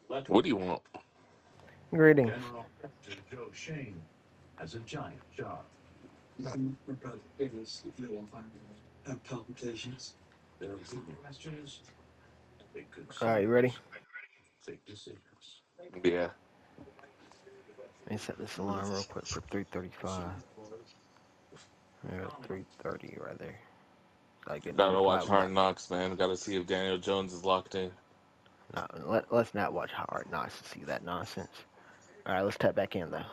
What do you want? Greetings. General Joe Shane has a giant job. My brother is have palpitations. There are big questions, big All right, you ready? concerns, big decisions. Yeah. Let me set this alarm real quick for 3:35. Yeah, 3:30 right there. So I get Gotta watch notified when I. Hard Knocks, man. Gotta see if Daniel Jones is locked in. No, let's not watch Hard Knocks to see that nonsense. All right, let's tap back in though.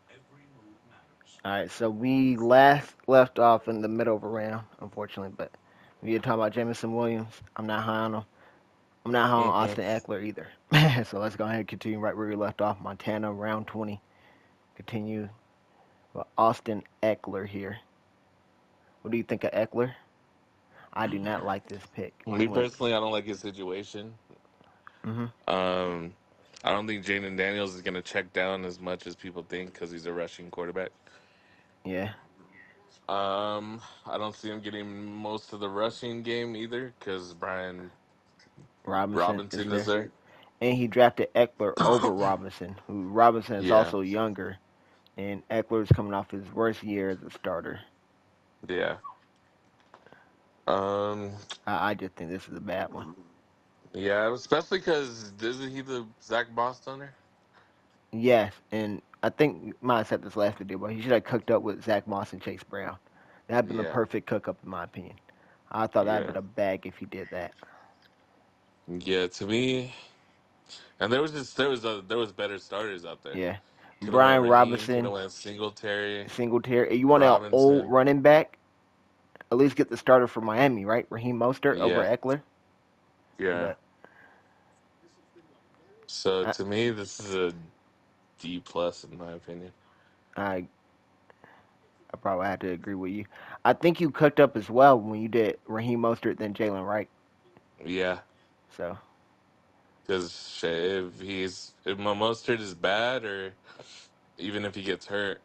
Every move matters. All right, so we last left off in the middle of a round, unfortunately, but we were talking about Jamison Williams. I'm not high on him. I'm not high on Mm-hmm. Austin Eckler either. So let's go ahead and continue right where we left off. Montana, round 20. Continue with Austin Eckler here. What do you think of Eckler? I do not like this pick. Me When, personally, I don't like his situation. hmm Um, I don't think Jaden Daniels is gonna check down as much as people think because he's a rushing quarterback. yeah, I don't see him getting most of the rushing game either because Brian Robinson is Robinson is there, there. and he drafted Eckler over Robinson, who Robinson is Yeah, also younger, and Eckler is coming off his worst year as a starter. yeah. Um, I just think this is a bad one. yeah, especially because isn't he the Zach Moss owner? Yes, and I think you might have said this last video, but he should have cooked up with Zach Moss and Chase Brown. That'd been the Yeah, perfect cook up in my opinion. I thought that'd yeah, been a bag if he did that. yeah. To me, and there was better starters out there. Yeah, Could have went Brian Raheem. Could Robinson, have went Singletary, Singletary. You want an old Robinson. running back? At least get the starter for Miami, right? Raheem Mostert over Yeah, Eckler. yeah. But So I, to me, this is a D plus in my opinion. I I probably have to agree with you. I think you cooked up as well when you did Raheem Mostert than Jalen Wright. Yeah, So because if my mustard is bad or even if he gets hurt,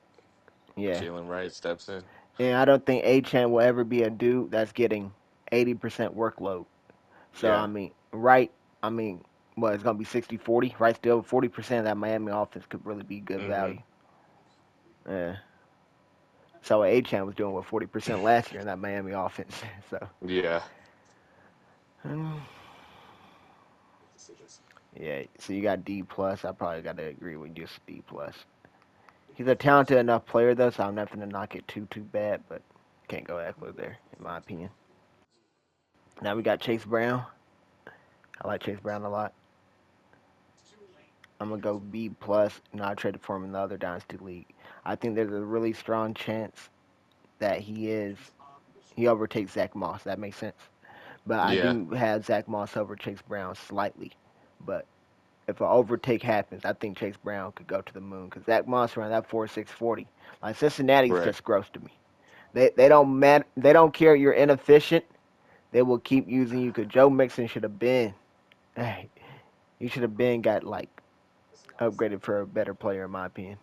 yeah, Jalen Wright steps in. and I don't think Achan will ever be a dude that's getting 80% workload. So I Yeah. mean, Wright, I mean, well, it's gonna be 60-40, right? Still 40% of that Miami offense could really be good Hmm. value. Yeah. So what Achan was doing with 40% last year in that Miami offense. So. Yeah. mm, Yeah, so you got D plus. I probably got to agree with just D plus. He's a talented enough player though, so I'm not gonna knock it too bad, but can't go Eckler there in my opinion. Now we got Chase Brown. I like Chase Brown a lot. I'm gonna go B plus. I traded for him in the other Dynasty league. I think there's a really strong chance that he overtakes Zach Moss. That makes sense. But I Yeah. do have Zach Moss over Chase Brown slightly. But if an overtake happens, I think Chase Brown could go to the moon because Zach Moss around that 4.640. Like Cincinnati's Right. just gross to me. They don't they don't care you're inefficient. They will keep using you because Joe Mixon should have been. Hey, he should have been got like upgraded for a better player in my opinion.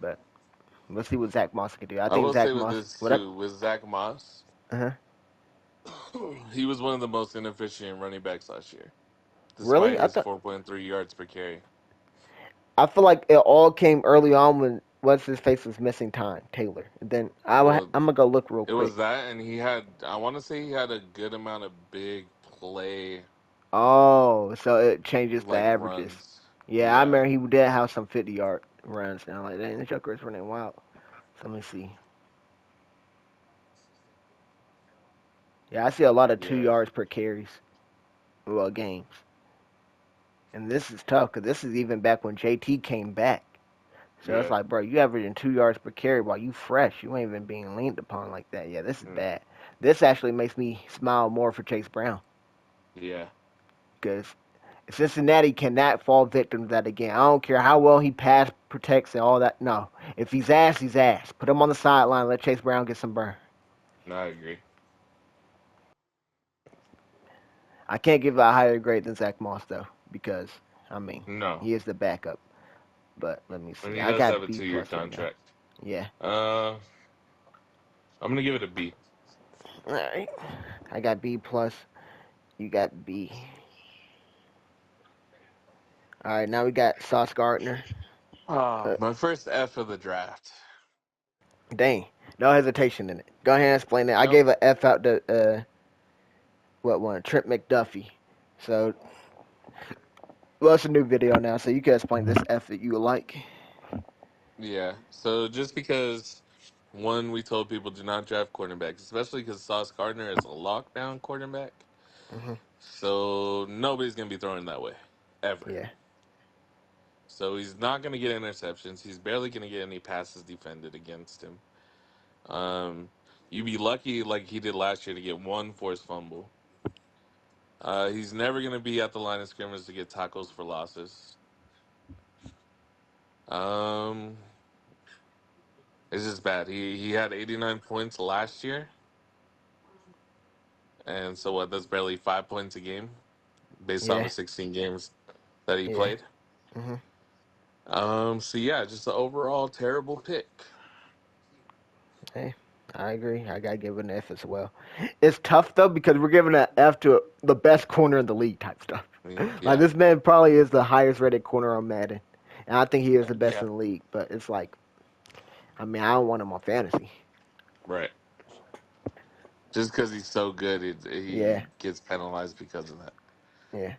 But let's see what Zach Moss can do. I I think will say Zach with Moss. this What up? too, with Zach Moss, Uh-huh. he was one of the most inefficient running backs last year, despite Really? his 4.3 yards per carry. I feel like it all came early on when what's his face was missing time, Taylor. And then Well, I'm gonna go look real it quick. was that, and I want to say he had a good amount of big play, Oh, so it changes the like averages. runs. Yeah, I Yeah. remember he did have some 50-yard runs. And I'm like, dang, the Joker is running wild. So let me see. Yeah, I see a lot of two Yeah. yards per carries, well, games. And this is tough because this is even back when JT came back. So it's Yeah. like, bro, you averaging 2 yards per carry while you fresh. You ain't even being leaned upon like that. Yeah, this is Mm. bad. This actually makes me smile more for Chase Brown Yeah. because Cincinnati cannot fall victim to that again. I don't care how well he pass protects and all that. No, if he's ass, he's ass. Put him on the sideline. Let Chase Brown get some burn. No, I agree. I can't give it a higher grade than Zach Moss though because I mean No, he is the backup. But let me and see. he I does have got a B 2 year plus right now. contract. Yeah. Uh, I'm gonna give it a B. All right. I got B plus. You got B. All right, now we got Sauce Gardner. Oh, Uh, my first F of the draft. dang, no hesitation in it. Go ahead and explain it. I Nope. gave a F out to what one? Trent McDuffie. So, well, it's a new video now, so you can explain this F that you would like. Yeah. So just because one, we told people do not draft quarterbacks, especially because Sauce Gardner is a lockdown quarterback. Hmm. So nobody's gonna be throwing that way, ever. Yeah, So he's not gonna get interceptions. He's barely gonna get any passes defended against him. Um, you'd be lucky, like he did last year, to get one forced fumble. He's never gonna be at the line of scrimmage to get tackles for losses. Um, it's just bad. He had 89 points last year, and so what? That's barely 5 points a game based on yeah, the 16 games that he yeah. played. Hmm. So yeah, just an overall terrible pick. Hey, I agree. I gotta give it an F as well. It's tough though because we're giving an F to the best corner in the league type stuff. Like Yeah, this man probably is the highest rated corner on Madden, and I think he is the best yeah, in the league. But it's like, I mean, I don't want him on fantasy. right. Just because he's so good, Yeah, he gets penalized because of that. yeah.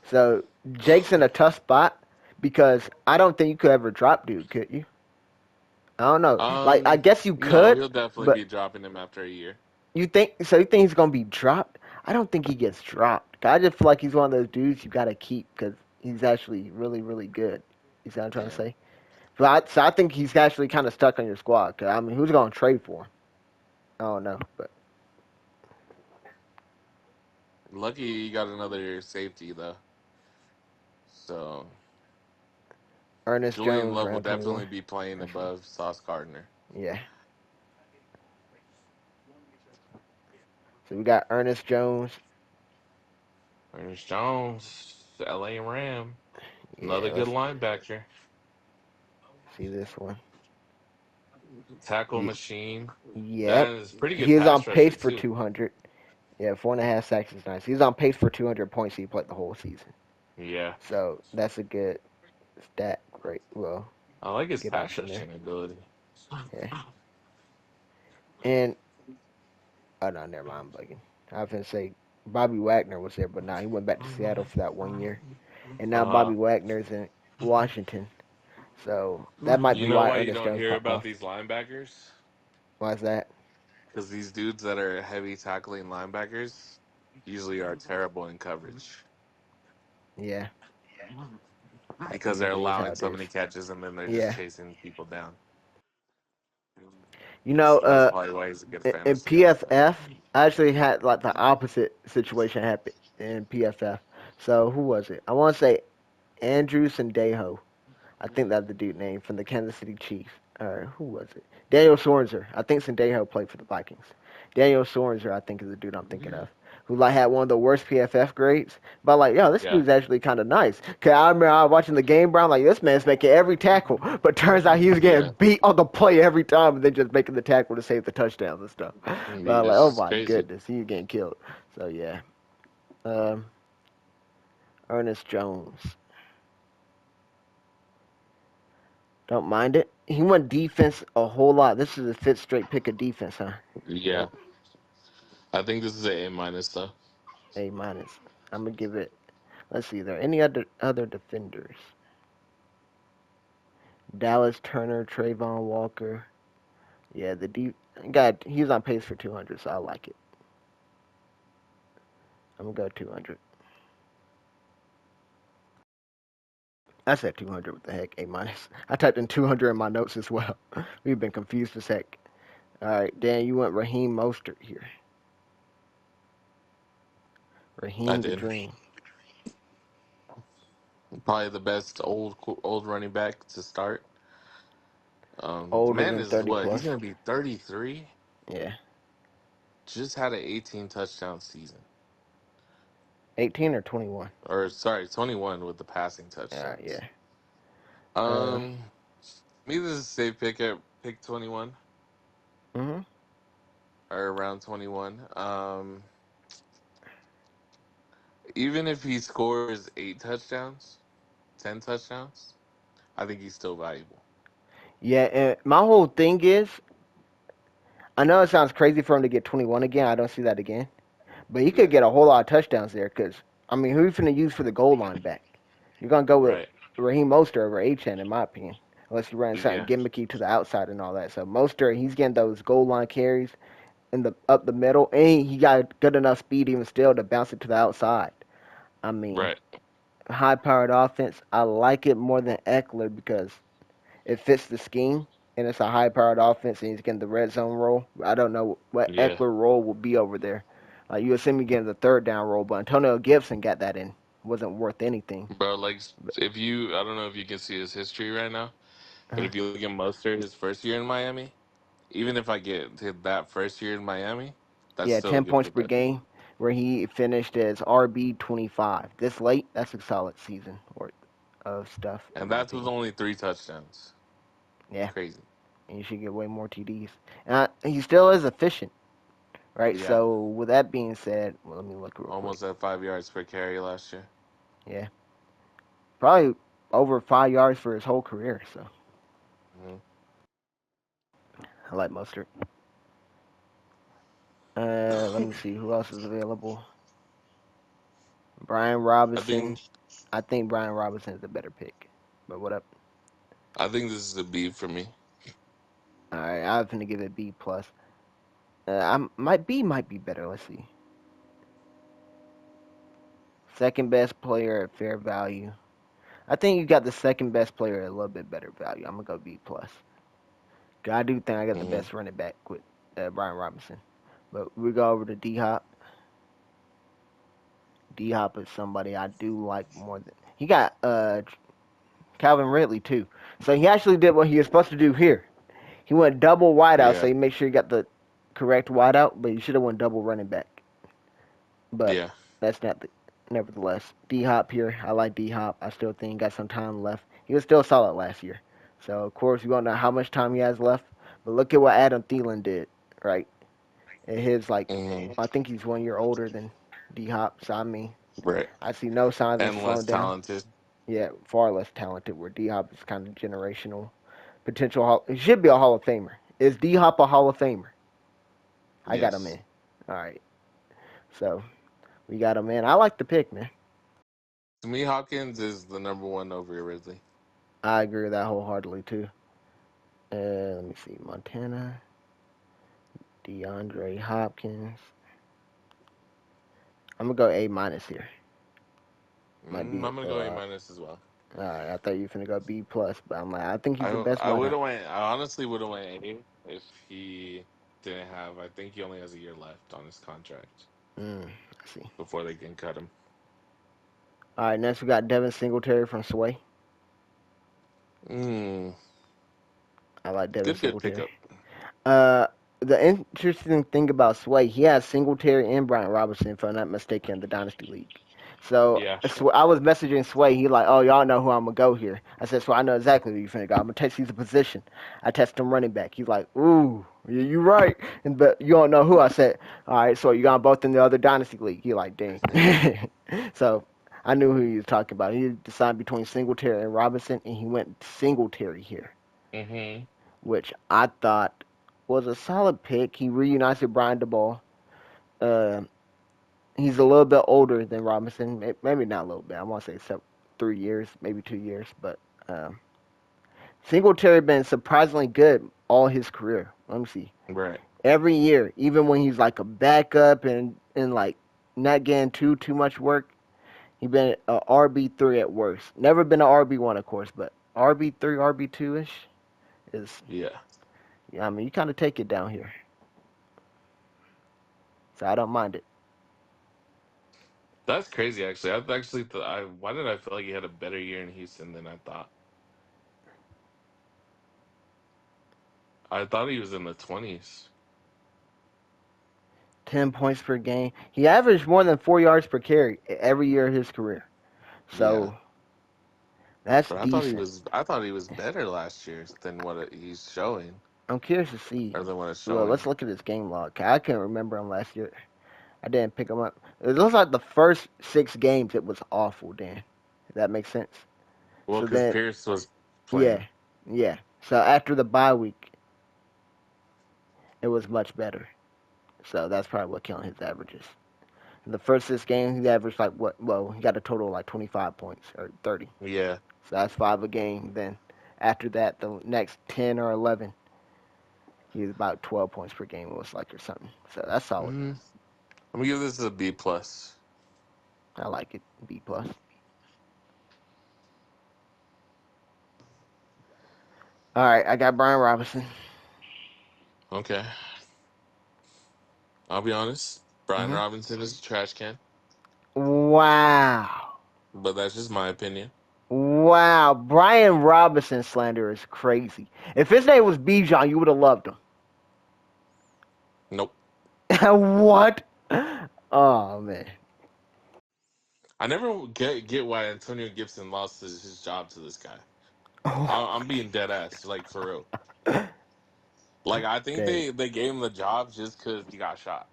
So Jake's in a tough spot because I don't think you could ever drop dude, could you? I don't know. Like I guess you No, could, he'll definitely but be dropping him after a year. you think so? You think he's gonna be dropped? I don't think he gets dropped. I just feel like he's one of those dudes you gotta keep because he's actually really, really good. You see what I'm trying to Yeah. say? So I think he's actually kind of stuck on your squad. Cause I mean, who's gonna trade for him? I don't know, but Lucky he got another safety though. So Ernest Julian Jones, Love will round 21. definitely be playing That's right. above Sauce Gardner. Yeah. So we got Ernest Jones. Ernest Jones, LA Ram, Yeah, another good let's linebacker. see this one. Tackle Ye- machine. Yep. And is pretty He good is on pass pace rusher for too. 200. Yeah, 4.5 sacks is nice. He's on pace for 200 points. He played the whole season. Yeah. So that's a good stat. Great. Well, I like his good pass option there. rushing ability. Yeah. And oh no, never mind. I'm bugging. I was gonna say Bobby Wagner was there, but now he went back to Seattle for that 1 year, and now Uh Bobby Wagner's in Washington. So that might you be know why why you Ernest don't Jones hear popped about off. these linebackers? Why is that? Because these dudes that are heavy tackling linebackers usually are terrible in coverage. Yeah, Because they're usually is how allowing it so is. many catches and then they're just Yeah. chasing people down. You know, So that's probably why he's a good in fantasy asset. PFF, I actually had like the opposite situation happen in PFF. So who was it? I want to say Andrew Sandejo. I think that's the dude name from the Kansas City Chiefs. Or who was it? Daniel Sorenser. I think Sandejo played for the Vikings. Daniel Sorenser, I think, is the dude I'm thinking of. Who like had one of the worst PFF grades, but like, yo, this Yeah. dude's actually kind of nice. Cause I remember I was watching the game, bro. I'm like, this man's making every tackle, but turns out he was Yeah. getting beat on the play every time, and then just making the tackle to save the touchdowns and stuff. But I'm like, It's oh just my crazy. goodness, he's getting killed. So yeah, um, Ernest Jones. Don't mind it. He went defense a whole lot. This is a fifth straight pick of defense, huh? Yeah. Yep. I think this is an A minus though. A minus. I'm gonna give it. Let's see. There any other defenders? Dallas Turner, Trayvon Walker. Yeah, the deep guy. He's on pace for 200, so I like it. I'm gonna go 200. I said 200. What the heck? A minus. I typed in 200 in my notes as well. We've been confused as heck. All right, Dan, you went Raheem Mostert here. I Raheem the did. Dream. Probably the best old running back to start. The Older man than is 30 what? He's plus. gonna be 33. Yeah. Just had an 18 touchdown season, 18 or 21. or sorry, 21 with the passing Yeah. touchdowns. Uh. Um, me this is a safe pick at pick 21 Mhm. or around 21. Even if he scores 8 touchdowns. 10 touchdowns, I think he's still valuable. Yeah, and my whole thing is, I know it sounds crazy for him to get 21 again. I don't see that again. But he could Yeah. get a whole lot of touchdowns there because, I mean, who are you finna use for the goal line back? You're going to go with Right. Raheem Mostert over Achane, in my opinion. Unless you run something Yeah. gimmicky to the outside and all that. So Mostert, he's getting those goal line carries in the up the middle, and he got good enough speed even still to bounce it to the outside. I mean, Right. high powered offense. I like it more than Eckler because it fits the scheme, and it's a high powered offense, and he's getting the red zone role. I don't know what Yeah. Eckler role will be over there. Like you assume he getting the third down role, but Antonio Gibson got that in. Wasn't worth anything. Bro, like, if you, I don't know if you can see his history right now, but Uh, if you look at Mostert, his first year in Miami, even if I get to that first year in Miami, that's yeah, still a 10 good points per production. game, where he finished as RB 25. This late, that's a solid season worth of stuff, in And my that's with opinion. only 3 touchdowns. Yeah, Crazy. and you should get way more TDs. And he still is efficient, right? Yeah. So with that being said, well, let me look real quick. Almost at 5 yards per carry last year. Yeah, probably over 5 yards for his whole career. So Hmm. I like Mustard. Let me see who else is available. Brian I Robinson. think I think Brian Robinson is a better pick. But what up? I think this is a B for me. All right, I'm gonna give it B plus. I might might be better. Let's see. Second best player at fair value. I think you got the second best player at a little bit better value. I'm gonna go B plus. 'Cause I do think I got the Hmm. best running back with Brian Robinson. But we go over to D Hop. D Hop is somebody I do like more than he got. Calvin Ridley too. So he actually did what he was supposed to do here. He went double wideout, so Yeah. he made sure he got the correct wideout, but he should have went double running back. But Yeah. that's not the. Nevertheless, D Hop here. I like D Hop. I still think he got some time left. He was still solid last year. So of course we don't know how much time he has left. But look at what Adam Thielen did, right? And his like, Hmm. I think he's 1 year older than D Hop. So I mean, Right. I see no signs of And less slowing down. talented. Yeah, far less talented. Where D Hop is kind of generational potential. He should be a Hall of Famer. Is D Hop a Hall of Famer? I got him Yes. in. All right, so we got him in. I like the pick, man. To me, Hopkins is the number one over Ridley. I agree with that wholeheartedly too. Let me see, Montana, DeAndre Hopkins. I'm gonna go A minus here. Might be. I'm gonna go A minus as well. I thought you were gonna go B plus, but I'm like, I think he's I the best I would wideout. have went. I honestly would have went A if he didn't have. I think he only has a year left on his contract I see. before they can cut him. All right, next we got Devin Singletary from Sway. Mm, I like Devin good Singletary. pickup. Uh, the interesting thing about Sway, he has Singletary and Brian Robinson, if I'm not mistaken, in the Dynasty League. So Yeah. I was messaging Sway. He like, oh, y'all know who I'm gonna go here. I said, so I know exactly who you finna go. I'm gonna test you the position. I test him running back. He's like, ooh, you right. And but you don't know who. I said, all right, so you got 'em both in the other Dynasty League. He like, dang. So I knew who he was talking about. He decided between Singletary and Robinson, and he went Singletary here, Hmm. which I thought was a solid pick. He reunites with Brian DeBall. Uh, he's a little bit older than Robinson. Maybe not a little bit. I want to say 3 years, maybe 2 years. But um, Singletary been surprisingly good all his career. Let me see. Right. Every year, even when he's like a backup and like not getting too much work, he been a RB3 at worst. Never been a RB1, of course, but RB3, RB2 ish is. Yeah. Yeah, I mean, you kind of take it down here, so I don't mind it. That's crazy. Actually, I actually thought. Why did I feel like he had a better year in Houston than I thought? I thought he was in the 20s. 10 points per game. He averaged more than 4 yards per carry every year of his career. Yeah. So that's But decent. I thought he was better last year than what he's showing, I'm curious to see. or than what it's Well, showing. let's look at his game log. I can't remember him last year. I didn't pick him up. It looks like the first 6 games it was awful, Dan. If that makes sense. Well, So because then, Pierce was yeah, playing. yeah. So after the bye week, it was much better. So that's probably what killed his averages. In the first 6 games, he averaged like what? Well, he got a total of like 25 points or 30. Yeah. So that's 5 a game. Then after that, the next 10 or 11, he was about 12 points per game. It was like or something. So that's solid. I'm gonna give this a B plus. I like it. B plus. All right, I got Brian Robinson. Okay. I'll be honest. Brian Hmm. Robinson is a trash can, Wow. but that's just my opinion. Wow. Brian Robinson slander is crazy. If his name was Bijan, you would have loved Nope. him. What? Oh man. I never get why Antonio Gibson lost his job to this guy. I'm being dead ass, like for real. Like I think Dang. they gave him the job just because he got shot.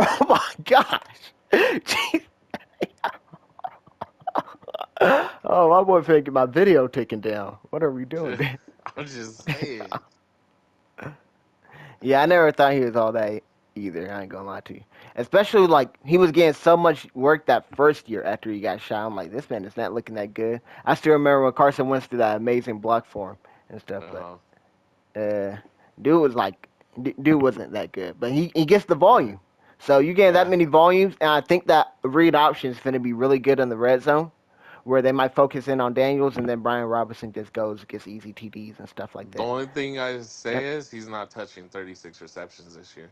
Oh my gosh. Jeez. Oh, my boy finna get my video taken down. What are we doing? I'm just saying. Yeah, I never thought he was all that either. I ain't gonna lie to you. Especially like he was getting so much work that first year after he got shot. I'm like, this man is not looking that good. I still remember when Carson Wentz did that amazing block for him and stuff. But Uh-huh. uh, dude was like, dude wasn't that good. But he gets the Yeah. volume. So you get that Yeah. many volumes, and I think that read option is gonna be really good in the red zone, where they might focus in on Daniels, and then Brian Robinson just goes gets easy TDs and stuff like The that. only thing I say Yep, is he's not touching 36 receptions this year.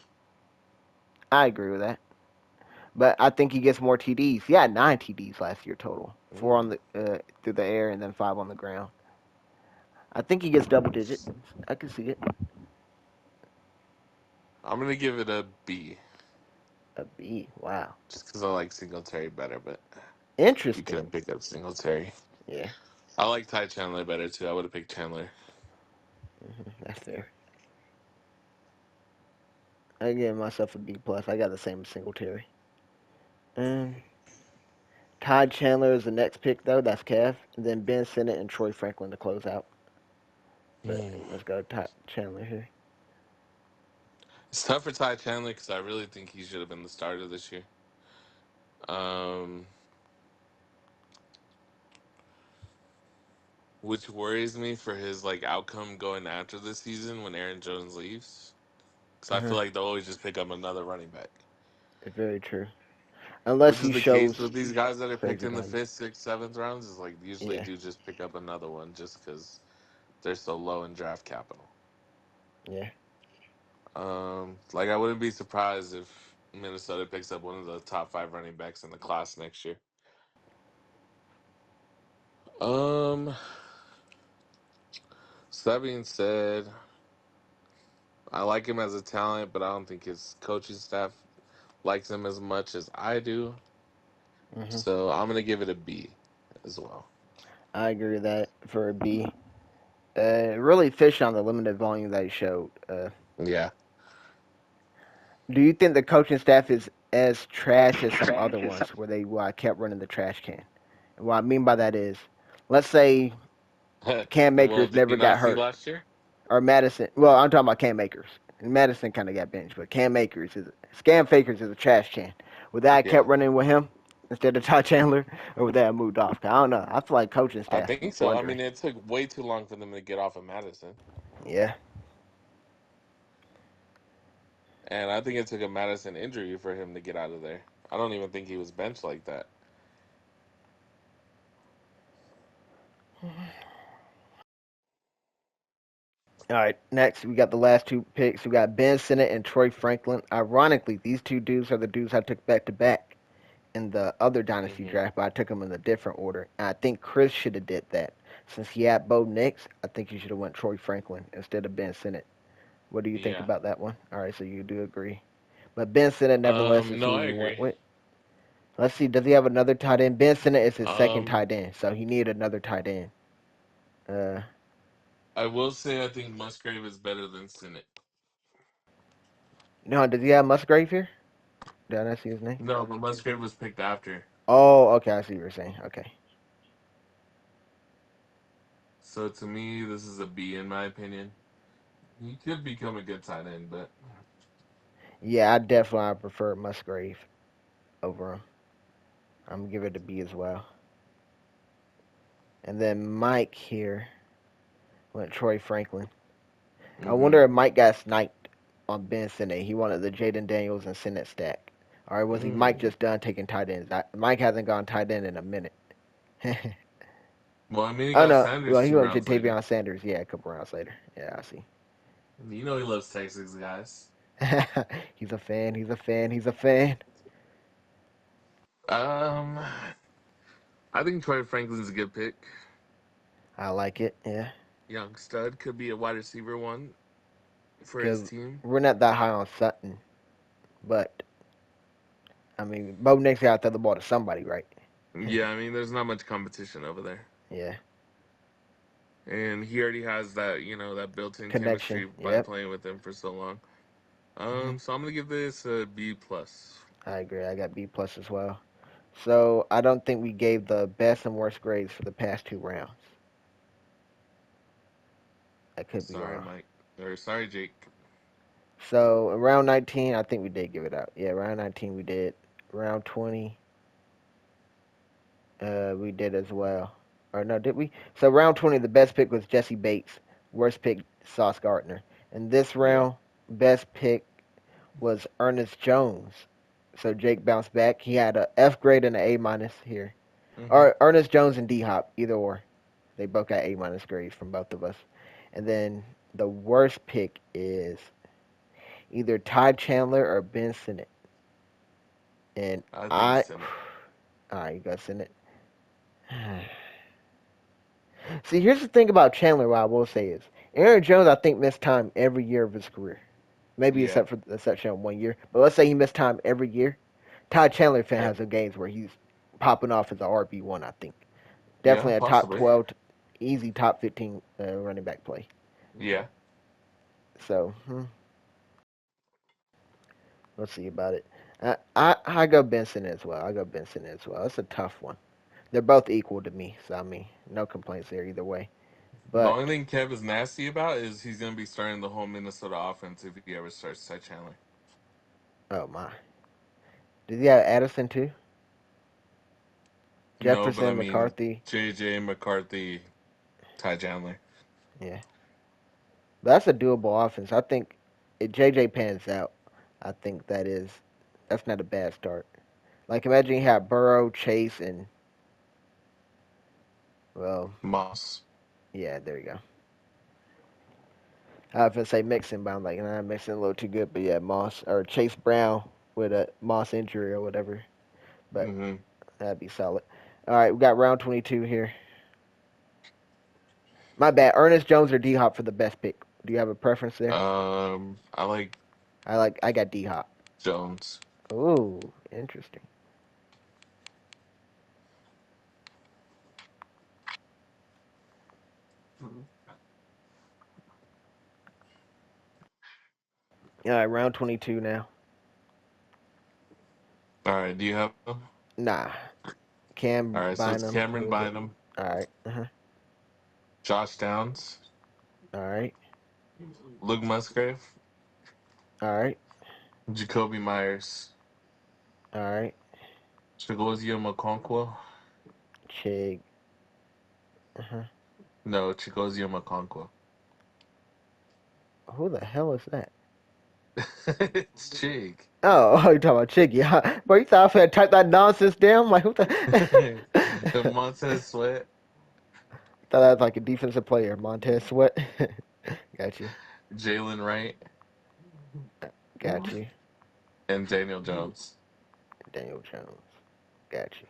I agree with that. But I think he gets more TDs. He had 9 TDs last year total, 4 on Mm. the through the air and then 5 on the ground. I think he gets double digits. I can see it. I'm gonna give it a B, A B. Wow. just because I like Singletary better, but you Interesting. couldn't pick up Singletary. Yeah, I like Ty Chandler better too. I would have picked Chandler. that's fair. I give myself a B plus. I got the same as Singletary. Um, Todd Chandler is the next pick though. That's Kev. And then Ben Sinnott and Troy Franklin to close out. But Mm. let's go Todd Chandler here. It's tough for Ty Chandler because I really think he should have been the starter this year. Um, which worries me for his like outcome going after this season when Aaron Jones leaves. Because I Uh-huh. feel like they'll always just pick up another running back. Very true. Unless Which is he the case shows with these guys that are picked crazy in the volume. fifth, sixth, seventh rounds. Is like usually Yeah. do just pick up another one just because they're so low in draft capital. Yeah. Like I wouldn't be surprised if Minnesota picks up one of the top five running backs in the class next year. Um, so that being said, I like him as a talent, but I don't think his coaching staff likes him as much as I do. Hmm. So I'm gonna give it a B as well. I agree with that for a B. Really fish on the limited volume that he showed. Yeah. Do you think the coaching staff is as trash as some other ones where they kept running the trash can? And what I mean by that is, let's say Cam Well, Makers did you never not got see hurt, last year? or Madison. Well, I'm talking about Cam Makers. And Madison kind of got benched, but Cam Makers is Scam Fakers is a trash can. Would that have Yeah, kept running with him instead of Todd Chandler, or would that have moved off? I don't know. I feel like coaching I staff be think so. I blundering. mean, it took way too long for them to get off of Madison, Yeah. and I think it took a Madison injury for him to get out of there. I don't even think he was benched like that. All right, next we got the last 2 picks. We got Ben Sinnott and Troy Franklin. Ironically, these 2 dudes are the dudes I took back to back in the other Dynasty Hmm. draft, but I took them in a different order. And I think Chris should have did that. Since he had Bo Nix, I think he should have went Troy Franklin instead of Ben Sinnott. What do you think Yeah. about that one? All right, so you do agree. But Ben Sinnott, nevertheless, is No, who I we went agree. with. Let's see, does he have another tight end? Ben Sinnott is his second Um, tight end, so he needed another tight end. Uh, I will say I think Musgrave is better than Sinnott. no, does he have Musgrave here? Did I not see his name? No, but Musgrave was picked after. Oh, okay, I see what you're saying. Okay. So to me, this is a B in my opinion. He could become a good tight end, but Yeah, I definitely prefer Musgrave over him. I'm gonna give it a B as well. And then Mike here went Troy Franklin. I mm-hmm. wonder if Mike got sniped on Ben Sinnott. He wanted the Jaden Daniels and Sinnott stack. Or was he Mike Mm. just done taking tight ends? Mike hasn't gone tight end in a minute. Well, I mean, he Oh got no, well Sanders he two went rounds later. Jatavion Sanders. Yeah, a couple rounds later. Yeah, I see. You know he loves Texas guys. He's a fan. He's a fan. He's a fan. Um, I think Troy Franklin's a good pick. I like it. Yeah, Young stud could be a wide receiver one for his because team. we're not that high on Sutton, but I mean, Bo Nix got to throw the ball to somebody, right? Yeah, I mean, there's not much competition over there, Yeah, and he already has that, that built-in connection. chemistry by Yep. playing with them for so long. Hmm. So I'm gonna give this a B plus. I agree. I got B plus as well. So I don't think we gave the best and worst grades for the past two rounds. I could be Sorry, wrong. Mike, or sorry, Jake. So in round 19, I think we did give it out. Yeah, round 19 we did. Round 20, we did as well. Or no, did we? So round 20, the best pick was Jesse Bates. Worst pick, Sauce Gardner. And this Yeah. round, best pick was Ernest Jones. So Jake bounced back. He had a F grade and an A minus here. Hmm. Or Ernest Jones and D Hop, either or. They both got A minus grades from both of us. And then the worst pick is either Ty Chandler or Ben Sinnott. And I think I, Senate. all right, you got Sinnott. See, here's the thing about Chandler. What I will say is, Aaron Jones, I think missed time every year of his career. Maybe Yeah. except for the exception of 1 year. But let's say he missed time every year. Ty Chandler fan Yeah. has some games where he's popping off as a RB1. I think Yeah. definitely a top Possibly. 12, easy top 15 running back play. Yeah. So let's see about it. I go Benson as well. I go Benson as well. It's a tough one. They're both equal to me, so I mean, no complaints there either way. The But only thing Kev is nasty about is he's gonna be starting the whole Minnesota offense if he ever starts Ty Chandler. oh my, did he have Addison too? No, but I Jefferson, mean McCarthy. JJ McCarthy, Ty Chandler. Yeah, but that's a doable offense. I think if JJ pans out, I think that's not a bad start. Like imagine you have Burrow, Chase, and well, Moss. yeah, there you go. I was gonna say Mixon, but I'm like, nah, Mixon a little too good. But yeah, Moss or Chase Brown with a Moss injury or whatever. But Mm-hmm. that'd be solid. All right, we got round 22 here. My bad. Ernest Jones or D Hop for the best pick. Do you have a preference there? I like I got D Hop. Jones. Ooh, interesting. All right, round 22 now. All right, do you have them? Nah, All Cam right, so it's Bynum. Cameron Bynum, All right. Josh Downs, All right. Luke Musgrave, All right. Jacoby Myers, All right. Chigozio Okonkwo. Chig. Uh-huh. No, Chigozio Okonkwo. Who the hell is that? It's Chig. Oh, you're talking about Chig. Yeah. Bro, you thought I had type that nonsense down? Like, who the. Montez Sweat, Thought that was like a defensive player. Montez Sweat. Got you. Jalen Wright, Got you. and Daniel Jones. Daniel Jones. Got you.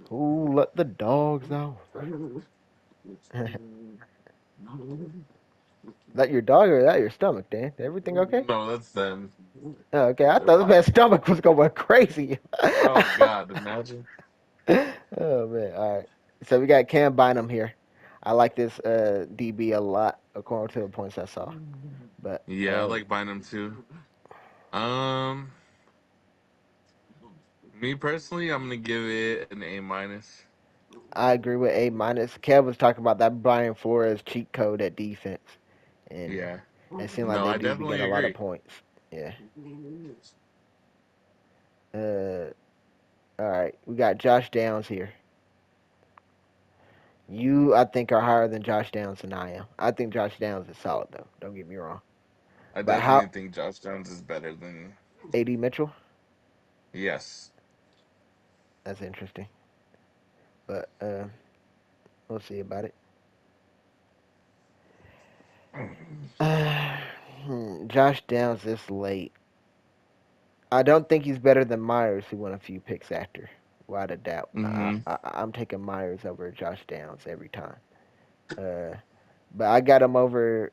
Who let the dogs out? That your dog or that your stomach, Dan? Everything okay? No, that's them. Oh, okay, I They're thought the man's fighting. stomach was going crazy. Oh God, imagine. Oh man, all right. So we got Cam Bynum here. I like this DB a lot, according to the points I saw. But Yeah, I like Bynum too. Um, Me personally, I'm gonna give it an A minus. I agree with A minus. Kev was talking about that Brian Flores cheat code at defense, and Yeah. it seemed like No, they I do be definitely getting a lot of agree. points. Yeah. Uh, all right. We got Josh Downs here. You, I think, are higher than Josh Downs than I am. I think Josh Downs is solid though. Don't get me wrong. I But definitely how think Josh Jones is better than. AD Mitchell? Yes. That's interesting. But we'll see about it. Josh Downs this late. I don't think he's better than Myers, who won a few picks after. Without a doubt. Mm-hmm. I'm taking Myers over Josh Downs every time. Uh, but I got him over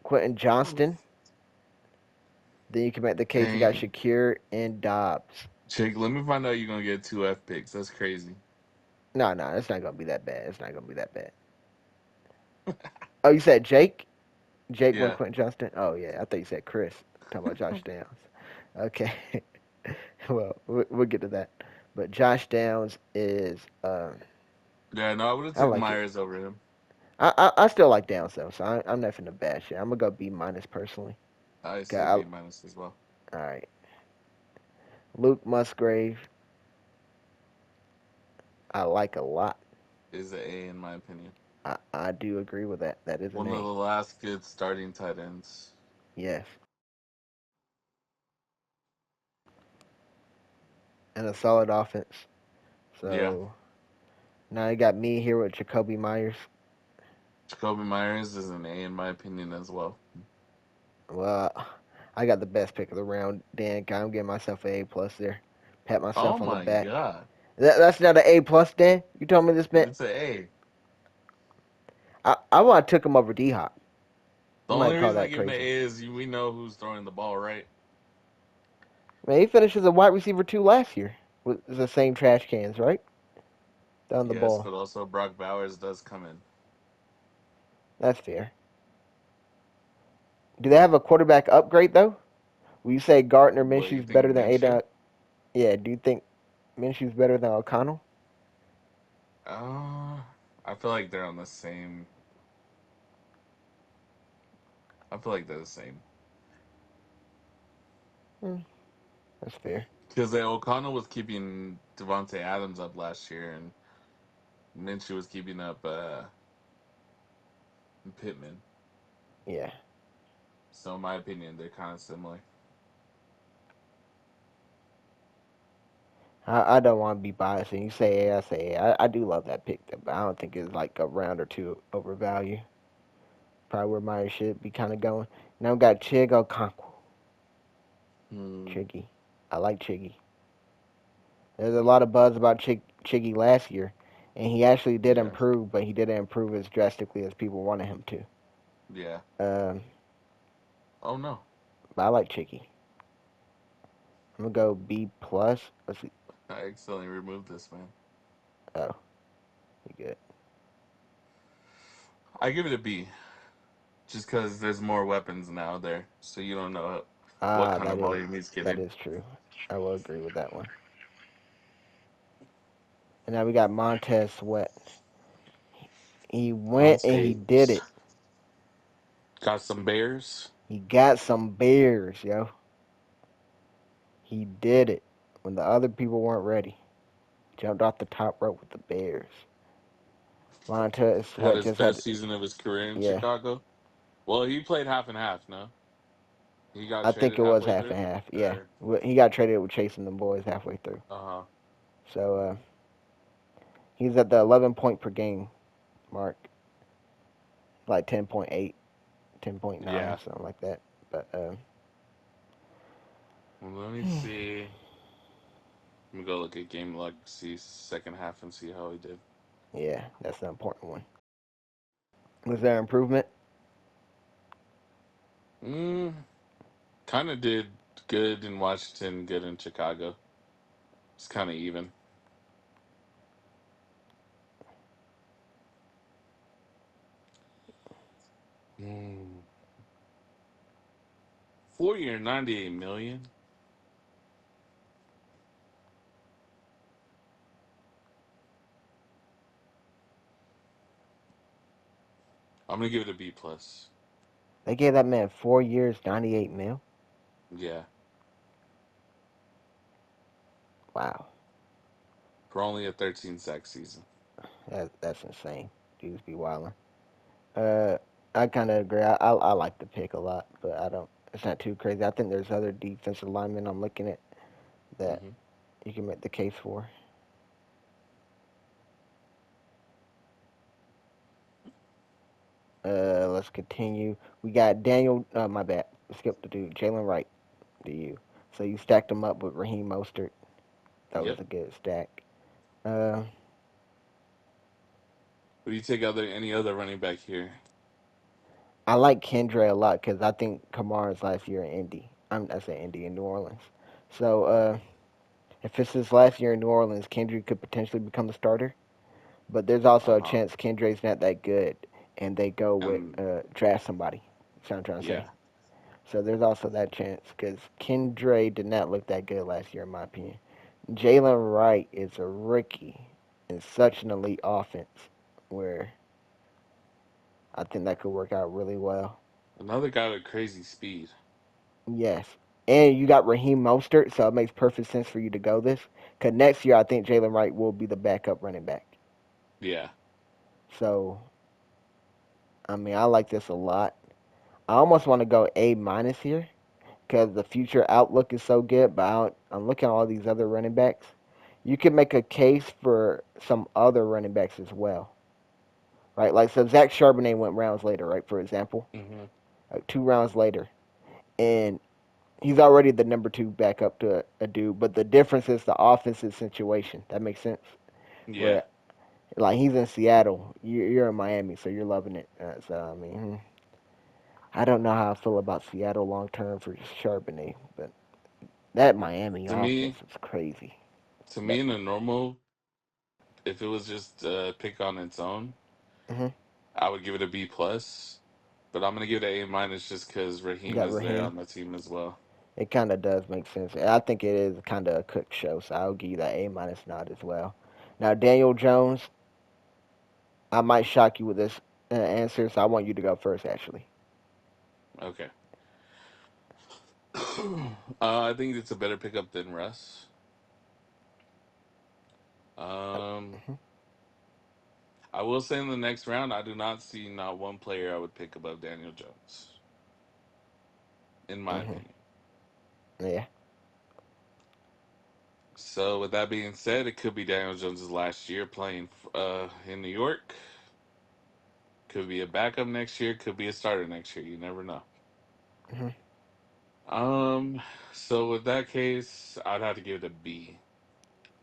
Quentin Johnston. Then you can make the case you got Dang. Shakir and Dobbs. Chick, let me find out you're gonna get two F picks. That's crazy. No, no, it's not gonna be that bad. It's not gonna be that bad. Oh, you said Jake? Jake went Yeah. Quentin Johnston? Oh yeah, I thought you said Chris. Talking about Josh Downs. Okay. Well, we'll get to that. But Josh Downs is Yeah, no, I would have I took like it. Myers over him. I still like Downs though, so I'm not finna bash it. I'm gonna go B minus personally. I Okay, say B minus as well. all right. Luke Musgrave, I like a lot. Is a A in my opinion. I do agree with that. That is an One of A. the last good starting tight ends. Yes, and a solid offense. Yeah. So now you got me here with Jacoby Myers. Jacoby Myers is an A in my opinion as well. Well, I got the best pick of the round, Dan. I'm giving myself an A plus there. Pat Oh myself on the my back. god. That's not an A plus, Dan. You told me this meant It's a A. I want to took him over D Hop. The You only might call reason I that give him an A crazy. is we know who's throwing the ball, right? Man, he finished as a wide receiver too last year with the same trash cans, right? Down the Yes, ball. but also Brock Bowers does come in. That's fair. Do they have a quarterback upgrade though? Will you say Gardner What you Minshew's think, better than Minshew? Ada? Yeah. Do you think Minshew's better than O'Connell? Uh, I feel like they're on the same. I feel like they're the same Hmm, that's fair. because O'Connell was keeping Devonte Adams up last year, and Minshew was keeping up Pittman. Yeah. So, in my opinion, they're kind of similar. I don't want to be biased, and you say A, I say A. I do love that pick, but I don't think it's like a round or two over value. Probably where Myers should be kind of going. Now we got Chigo Okonkwo. Hmm. Chiggy. I like Chiggy. There's a lot of buzz about Chiggy last year, and he actually did Yeah. improve, but he didn't improve as drastically as people wanted him to. Yeah. Um, Oh no! but I like Chiggy. I'm gonna go B plus. Let's see. I accidentally removed this man. Oh, you good? I give it a B, just because there's more weapons now there, so you don't know what Ah, kind of volume he's that getting. is true. I will agree with that one. And now we got Montez Sweat. He On went and he did stage, it. got some bears. He got some bears, yo. He did it when the other people weren't ready. Jumped off the top rope with the Bears. Montez Had Sweat his just had, best season of his career in yeah. Chicago. Well, he played half and half. No, he got I think traded it was halfway half through. and half. Yeah, Or He got traded with chasing them boys halfway through. uh huh. So he's at the 11 point per game mark, like 10.8, 10.9, Yeah. something like that. But Well, let me see. Let me go look at game luck, see second half, and see how he did. yeah, that's the important one. Was there improvement? Mm, kind of did good in Washington, good in Chicago. It's kind of even. Mm. 4 year, 98 million. I'm gonna give it a B plus. They gave that man 4 years, 98 mil. Yeah, Wow, for only a 13 sack season. that's insane. Dudes be wilding. Uh, I kind of agree. I like the pick a lot, but I don't. It's not too crazy. I think there's other defensive linemen I'm looking at that Hmm. you can make the case for. Let's continue. We got Daniel. My bad. Skip the dude. Jalen Wright. To you. So you stacked him up with Raheem Mostert. That was Yep. a good stack. Uh, What do you take other any other running back here? I like Kendra a lot because I think Kamara's last year in Indy. I say Indy in New Orleans. So if it's his last year in New Orleans, Kendrick could potentially become the starter. But there's also Uh a huh. chance Kendrick's not that good, and they go with And draft somebody. That's what I'm trying to say. yeah, So there's also that chance because Kendra did not look that good last year, in my opinion. Jalen Wright is a rookie in such an elite offense where I think that could work out really well. another guy with crazy speed. Yes. And you got Raheem Mostert, so it makes perfect sense for you to go this. Because next year, I think Jalen Wright will be the backup running back. Yeah. So, I mean, I like this a lot. I almost want to go A minus here because the future outlook is so good. But I'm looking at all these other running backs. You could make a case for some other running backs as well, right? Like, so Zach Charbonnet went rounds later, right? For example, Hmm. like 2 rounds later. And he's already the number two backup to a dude, but the difference is the offensive situation. That makes sense. Yeah. Where like he's in Seattle, you're in Miami, so you're loving it. So I mean, I don't know how I feel about Seattle long term for Charbonnet, but that Miami To offense me, is crazy. to me, That in a normal, if it was just a pick on its own, hmm I would give it a B plus. But I'm gonna give it an A minus just because you Raheem got is there Raheem. on the team as well. It kind of does make sense. I think it is kind of a cook show, so I'll give you that A minus nod as well. Now Daniel Jones, I might shock you with this answer, so I want you to go first, actually. Okay. I think it's a better pickup than Russ. Um, hmm I will say in the next round, I do not see not one player I would pick above Daniel Jones, in my hmm opinion. Yeah. So with that being said, it could be Daniel Jones's last year playing in New York. Could be a backup next year. Could be a starter next year. You never know. hmm Um. So with that case, I'd have to give it a B.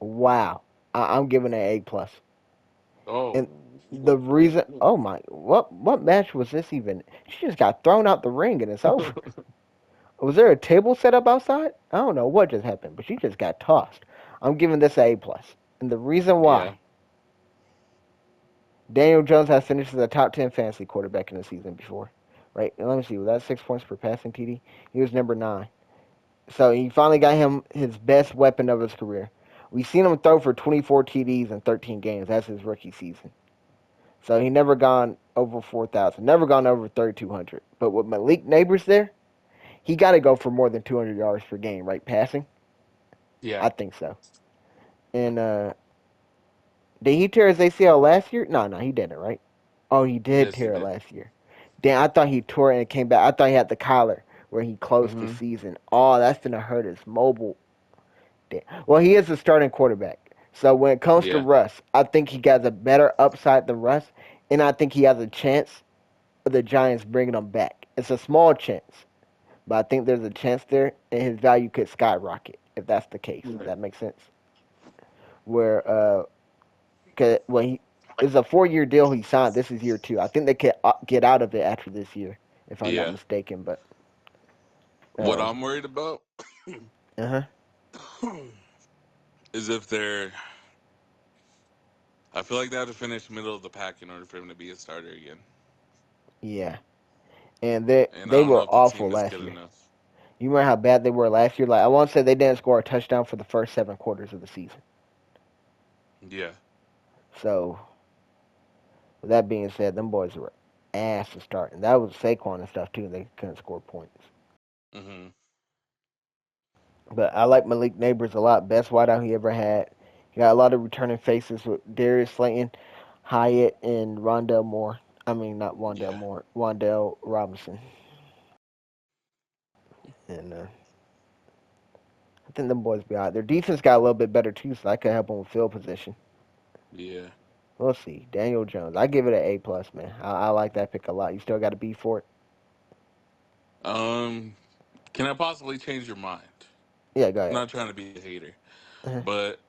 Wow. I'm giving it A plus. Oh. And the reason, oh my, what match was this even? She just got thrown out the ring and it's over. Was there a table set up outside? I don't know what just happened, but she just got tossed. I'm giving this a A plus, and the reason Yeah. why Daniel Jones has finished as a top 10 fantasy quarterback in the season before, right? And let me see, was that 6 points per passing TD? He was number 9. So he finally got him his best weapon of his career. We've seen him throw for 24 TDs in 13 games. That's his rookie season. So he never gone over 4,000, never gone over 3,200. But with Malik Neighbors there, he got to go for more than 200 yards per game, right? Passing, Yeah. I think so. And did he tear his ACL last year? No, he didn't, right? Oh, he did Yes, he tear it did. last year. Damn, I thought he tore it and came back. I thought he had the collar where he closed the Hmm. season. Oh, that's gonna hurt his mobile. Damn. Well, he is the starting quarterback. So when it comes to Yeah. Russ, I think he got a better upside than Russ, and I think he has a chance of the Giants bringing him back. It's a small chance, but I think there's a chance there, and his value could skyrocket if that's the case. Does Right. that make sense? Where cause when he it's a 4 year deal he signed. This is year 2. I think they could get out of it after this year, if I'm not Yeah. mistaken. But What uh I'm worried about huh, is if they're. I feel like they have to finish middle of the pack in order for him to be a starter again. yeah, and they And I they don't know were if the awful team is last good year. enough. You remember how bad they were last year? Like I want to say they didn't score a touchdown for the first 7 quarters of the season. Yeah. So with that being said, them boys are. Right. ass to start, and that was Saquon and stuff too. They couldn't score points. Hmm. But I like Malik Neighbors a lot. Best wideout he ever had. He got a lot of returning faces with Darius Slayton, Hyatt, and Rondell Moore. I mean, not Rondell Yeah. Moore, Rondell Robinson. And I think them boys be out. Their defense got a little bit better too, so I could help them with field position. Yeah. We'll see. Daniel Jones. I give it an A plus, man. I like that pick a lot. You still got to B for it. Um, can I possibly change your mind? Yeah, go I'm ahead. not trying to be a hater, Uh-huh. but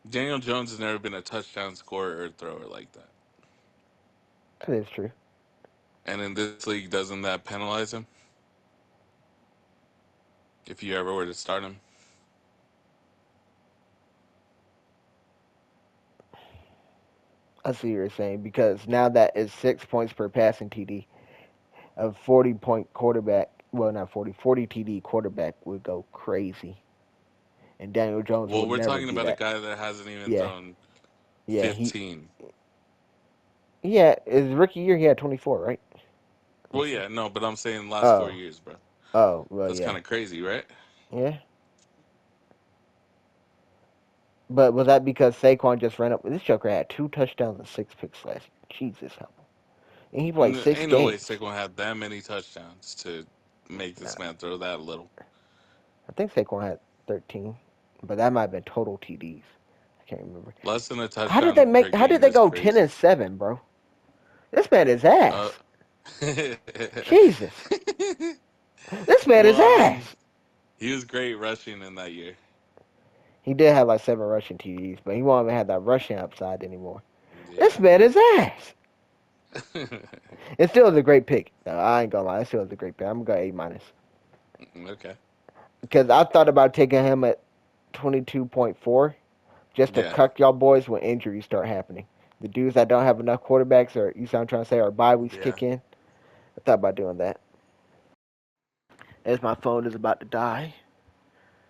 Daniel Jones has never been a touchdown scorer or thrower like that. That is true. And in this league, doesn't that penalize him if you ever were to start him? I see what you're saying because now that is 6 points per passing TD. A 40-point quarterback, well, not 40, 40 TD quarterback would go crazy. And Daniel Jones Well, would we're never talking be about a that. guy that hasn't even Yeah, thrown yeah. He, 15. yeah, his rookie year, he had 24, right? Well, Let's see. yeah, no, but I'm saying last four Oh, years, bro. oh, well, That's kind yeah. of crazy, right? Yeah. But was that because Saquon just ran up? This Joker had 2 touchdowns and 6 picks last year. Jesus, help him. And he played six Ain't no way games. Saquon had that many touchdowns to make Nah, this man throw that little. I think Saquon had 13, but that might have been total TDs. I can't remember. Less than a How did they touchdown per make? How did game they is go 10 crazy. and 7, bro? This man is Uh, ass. Jesus, this man is well, I mean, ass. he was great rushing in that year. He did have like 7 rushing TDs, but he won't even have that rushing upside anymore. This Yeah. man is ass. It still is a great pick. No, I ain't gonna lie. It still is a great pick. I'm gonna go A minus Okay. because I thought about taking him at 22.4 just to Yeah. cuck y'all boys when injuries start happening. The dudes that don't have enough quarterbacks, or you sound trying to say, or bye weeks Yeah. kick in. I thought about doing that. As my phone is about to die.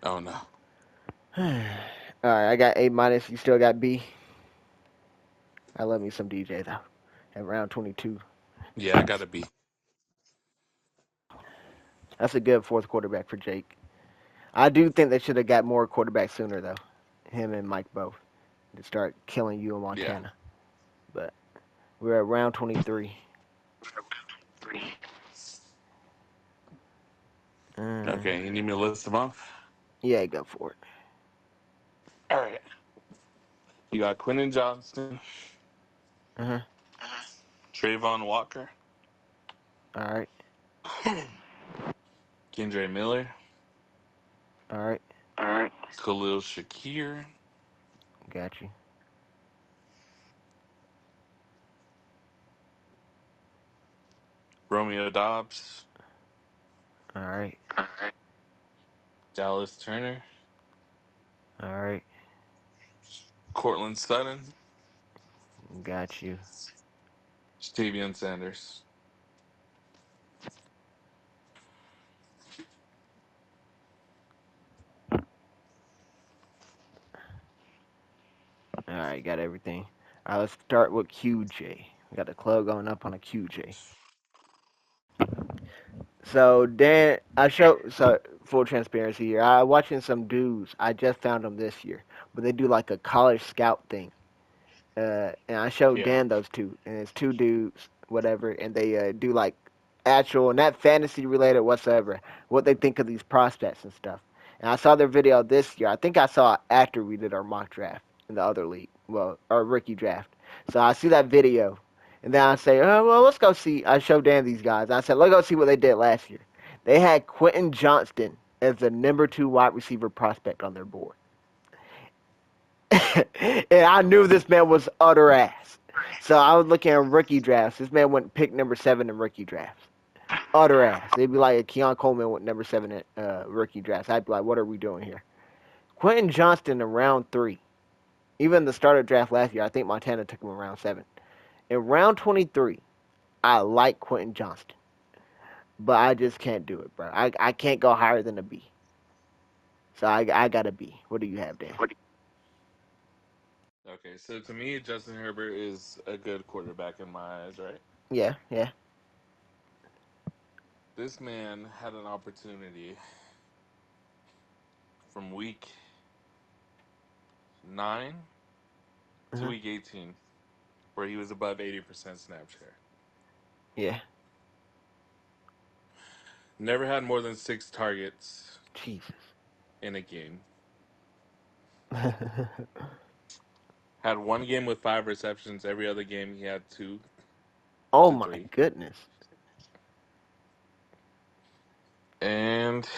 Oh no. All right, I got A minus. You still got B. I love me some DJ though. At round 22, Yeah, I gotta be. that's a good fourth quarterback for Jake. I do think they should have got more quarterbacks sooner though. Him and Mike both to start killing you in Yeah. Montana. But we're at round 23. Uh, Okay, you need me to list them off? yeah, go for it. All right. You got Quentin Johnston, Uh huh. Trayvon Walker, All right. Kendre Miller, All right. Khalil Shakir, Got you. Romeo Dobbs, All right. Dallas Turner, All right. Cortland Sutton, Got you. Stavion Sanders. All right. Got everything. All right. Let's start with QJ. We got the club going up on a QJ. So Dan, I show so full transparency here. I watching some dudes. I just found them this year, but they do like a college scout thing. And I showed Yeah. Dan those two, and it's two dudes, whatever, and they do like actual, not fantasy related whatsoever, what they think of these prospects and stuff. And I saw their video this year. I think I saw it after we did our mock draft in the other league, well, our rookie draft. So I see that video, and then I say, oh, well, let's go see. I showed Dan these guys. And I said, let's go see what they did last year. They had Quentin Johnston as the number 2 wide receiver prospect on their board. And I knew this man was utter ass. So I was looking at rookie drafts. This man went pick number 7 in rookie drafts. Utter ass. It'd be like a Keon Coleman went number 7 in rookie drafts. I'd be like, what are we doing here? Quentin Johnston in round 3. Even the starter draft last year, I think Montana took him in round 7. In round 23, I like Quentin Johnston. But I just can't do it, bro. I can't go higher than a B. So I got a B. What do you have, Dan? Okay, so to me, Justin Herbert is a good quarterback in my eyes, right? Yeah, yeah. This man had an opportunity from week 9 to Uh-huh. week 18 where he was above 80% snap share. Yeah. Never had more than 6 targets Jesus. in a game. Had one game with 5 receptions. Every other game he had two Oh to my three. goodness. And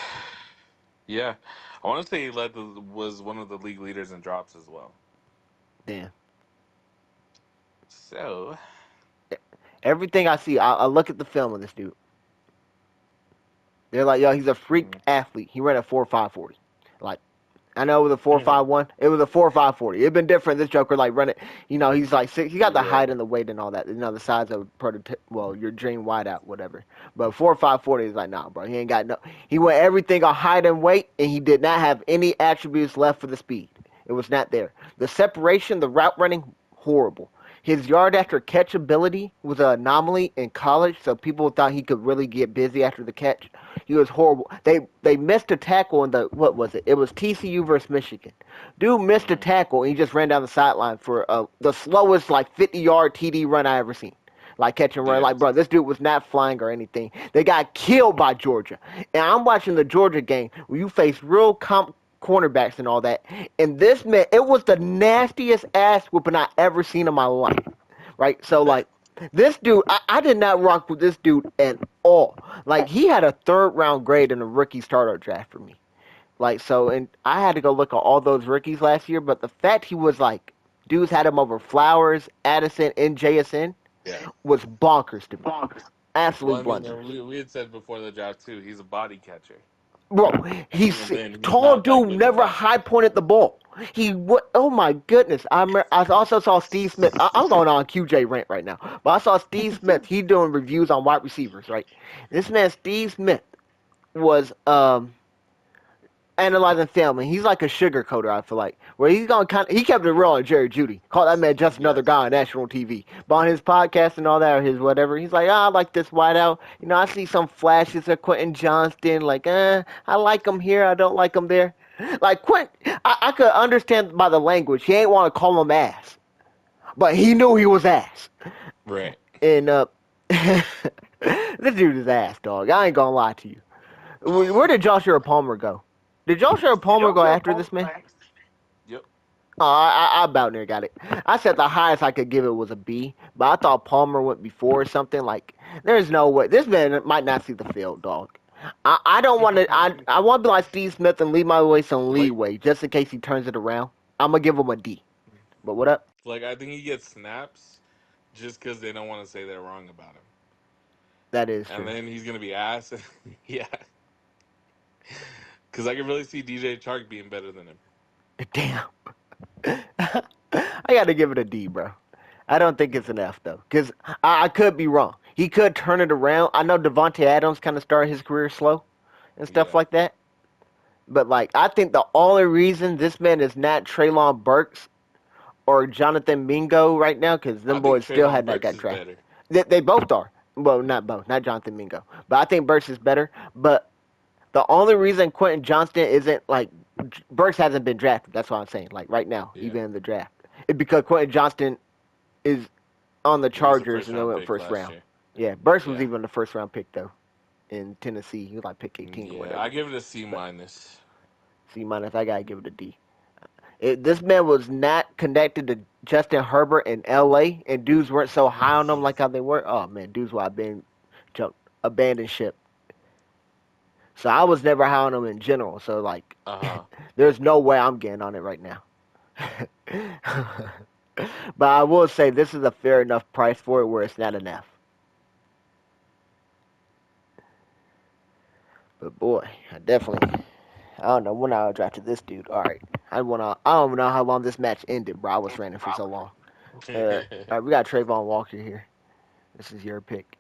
yeah, I want to say he was one of the league leaders in drops as well. Damn. So Everything I see, I look at the film of this dude. They're like, yo, he's a freak mm, athlete. He ran a 4.540. Like, I know it was a four mhm. five one. It was a 4.540. It'd been different. This Joker like running. You know, he's like six. He got the Yeah, height and the weight and all that. You know, the size of prototype. Well, your dream wideout, whatever. But 4.540 is like, nah, bro. He ain't got no. He went everything on height and weight, and he did not have any attributes left for the speed. It was not there. The separation, the route running, horrible. His yard after catch ability was an anomaly in college, so people thought he could really get busy after the catch. He was horrible. They missed a tackle in the what was it? It was TCU versus Michigan. Dude missed a mhm. tackle and he just ran down the sideline for the slowest like 50-yard TD run I ever seen. Like catch and run. Yeah, Like bro, this dude was not flying or anything. They got killed by Georgia. And I'm watching the Georgia game where you face real comp cornerbacks and all that. And this man, it was the nastiest ass whooping I ever seen in my life. Right? So like this dude, I did not rock with this dude at all. Like he had a third round grade in the rookie starter draft for me. Like so, and I had to go look at all those rookies last year. But the fact he was like, dudes had him over Flowers, Addison, and JSN yeah. was bonkers to me. Well, I Absolute mean, blunder. we had said before the draft too. He's a body catcher, Bro, and he's then he's tall not that dude, good in the never box. high pointed the ball. He what? Oh my goodness! I also saw Steve Smith. I'm going on QJ rant right now, but I saw Steve Smith. He doing reviews on wide receivers. Right, this man Steve Smith was analyzing film, and he's like a sugar coater. I feel like where he's gonna he kept it real on Jerry Judy. Called that man just Yeah, another guy on national TV. But on his podcast and all that, or his whatever, he's like, I like this wideout. You know, I see some flashes of Quentin Johnston. Like, I like him here. I don't like him there. Like Quentin, I could understand by the language. He ain't want to call him ass, but he knew he was ass. right. And this dude is ass, dog. I ain't gonna lie to you. Where did Joshua Palmer go? Did Joshua Palmer go after this man? Yep. Oh, I about near got it. I said the highest I could give it was a B, but I thought Palmer went before or something. Like, there's no way. This man might not see the field, dog. I don't want to. I want to be like Steve Smith and leave my way some Like, leeway just in case he turns it around. I'm gonna give him a D. But what up? I think he gets snaps just because they don't want to say they're wrong about him, That is and true. then he's gonna be ass. Yeah, because I can really see DJ Chark being better than him. Damn. I got to give it a D, bro. I don't think it's an F though, because I could be wrong. He could turn it around. I know Devontae Adams kind of started his career slow and stuff Yeah, like that. But like, I think the only reason this man is not Traylon Burks or Jonathan Mingo right now, because I them think boys still Trayvon had not Burks got is drafted. better. They both are. Well, not both, not Jonathan Mingo, but I think Burks is better. But the only reason Quentin Johnston isn't like Burks hasn't been drafted. That's what I'm saying. Like right now, Yeah, even in the draft, it's because Quentin Johnston is on the he was a Chargers first and they round went pick first last round. year. Yeah, Burks was Yeah, even the first round pick though in Tennessee. He was like pick 18 or yeah, I whatever. give it a C But minus. C minus, I gotta give it a D. This man was not connected to Justin Herbert in L.A. and dudes weren't so high on him like how they were. Oh man, dudes were been jumped, abandoned ship. So I was never high on him in general. So like, Uh huh. there's no way I'm getting on it right now. But I will say this is a fair enough price for it where it's not enough. But boy, I definitely. I don't know when I drafted this dude. All right, I don't know how long this match ended, bro. I was ranting for so long. All right, we got Trayvon Walker here. This is your pick.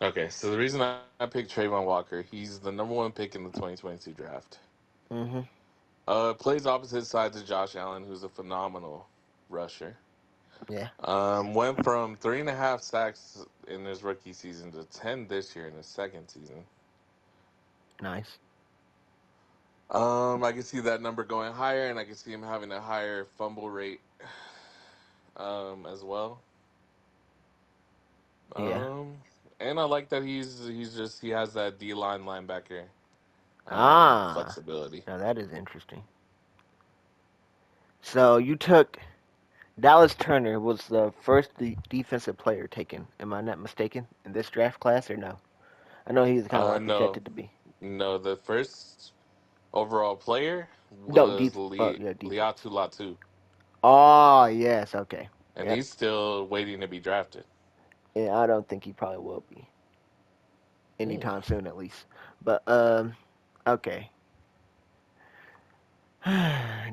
Okay, so the reason I picked Trayvon Walker, he's the number one pick in the 2022 draft. Mm-hmm. Plays opposite sides of Josh Allen, who's a phenomenal rusher. Yeah. Went from 3.5 sacks in his rookie season to 10 this year in his second season. Nice. I can see that number going higher, and I can see him having a higher fumble rate, as well. Yeah. Um, and I like that he has that D line linebacker Ah. flexibility. Now that is interesting. So you took Dallas Turner was the first defensive player taken. Am I not mistaken in this draft class or no? I know he was kind of like No, projected to be. no, the first overall player No, was yeah, defense. Liatu Latu, Oh yes, okay. and Yep. he's still waiting to be drafted. Yeah, I don't think he probably will be Hmm. anytime soon, at least. But okay.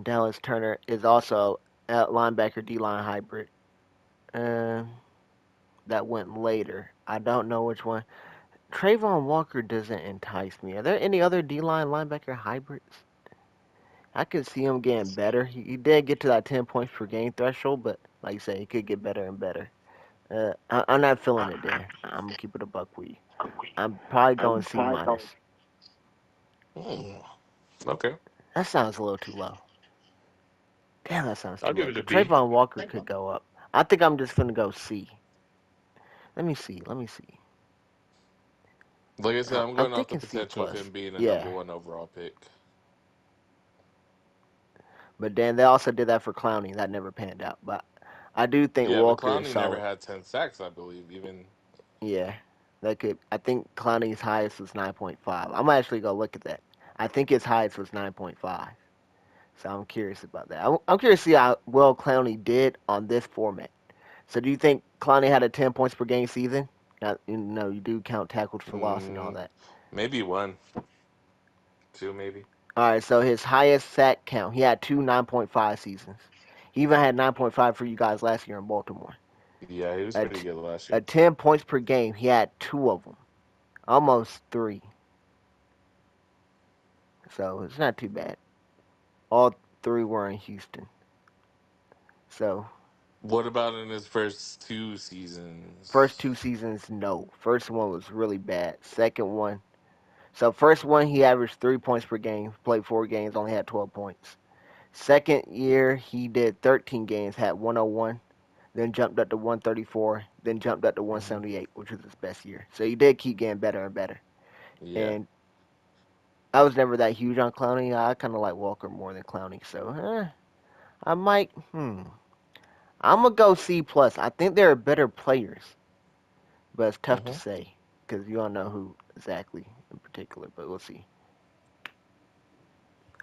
Dallas Turner is also a linebacker D line hybrid. Um, that went later. I don't know which one. Trayvon Walker doesn't entice me. Are there any other D line linebacker hybrids? I could see him getting better. He did get to that 10 points per game threshold, but like you said, he could get better and better. I'm not feeling it, Dan. I'm gonna keep it a buck with you. I'm probably going C minus. Hmm. Okay, That sounds a little too low. Damn, that sounds I'll too give low. it a Cause B. Trayvon Walker could go up. I think I'm just gonna go C. Let me see. Let me see. Like I said, I'm I'm going off the thinking C potential of plus. him being a number Yeah, one overall pick. but then they also did that for Clowney. That never panned out. But I do think Yeah, but Walker is Clowney never solid. had 10 sacks, I believe. Even Yeah, that could. I think Clowney's highest was 9.5. I'm actually gonna look at that. I think his highest was 9.5. So I'm curious about that. I'm curious to see how well Clowney did on this format. So do you think Clowney had a 10 points per game season? Now, you do count tackles for loss and all mm, that. maybe one, two, maybe. All right, so his highest sack count, he had two 9.5 seasons. He even had 9.5 for you guys last year in Baltimore. Yeah, he was pretty At good last year. at 10 points per game, he had two of them, almost three. So it's not too bad. All three were in Houston. So What about in his first two first seasons? two seasons, no. First one was really bad. Second one, so first one he averaged 3 points per game. Played 4 games, only had 12 points. Second year he did 13 games, had 101. Then jumped up to 134. Then jumped up to Hmm. 178, which was his best year. So he did keep getting better and better. Yeah. And I was never that huge on Clowney. I kind of like Walker more than Clowney. So I might. I'm gonna go C plus. I think there are better players, but it's tough to Hmm. say because you don't know who exactly in particular. But we'll see.